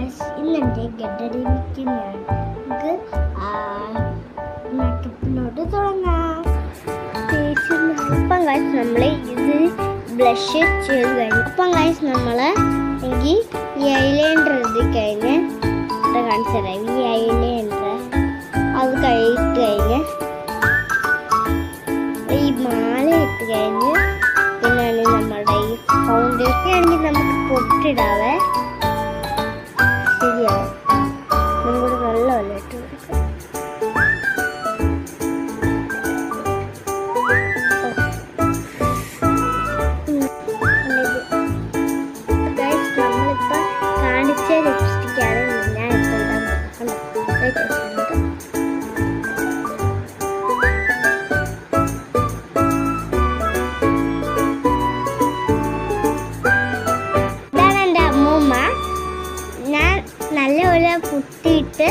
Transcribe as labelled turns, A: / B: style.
A: Guys, ഇന്നെൻ്റെ ഗഡ്ഡടിക്ക് നമുക്ക് മേക്കപ്പിലോട്ട് തുടങ്ങാം. ഇപ്പം ഗൈസ് നമ്മൾ ഇത് ബ്ലഷ് ചെയ്ത് കഴിഞ്ഞു. ഇപ്പം ഗൈസ് നമ്മൾ എനിക്ക് ഈ ഐലൈനർ എഴുതി കഴിഞ്ഞ് കാണിച്ചു തരാം. ഈ ഐലൈനർ അത് കഴിട്ട് കഴിഞ്ഞ് ഈ മാല ഇട്ട് കഴിഞ്ഞ് പിന്നെയാണ് നമ്മുടെ ഈ ഫൗണ്ടേഷൻ ആണെങ്കിൽ നമുക്ക് പൊട്ടിടാവേ. ശരിയാവും. നമ്മുടെ വെള്ളമല്ല ഇട്ട് കൊടുക്കാം. നമ്മളിപ്പോൾ കാണിച്ച ലിപ്സ്റ്റിക്കാണ് ഞാൻ ഇപ്പോൾ ഇടാൻ പോകുന്നത്. ഇതാണ് എൻ്റെ അമ്മൂമ്മ. ഞാൻ നല്ലപോലെ പുട്ടിയിട്ട്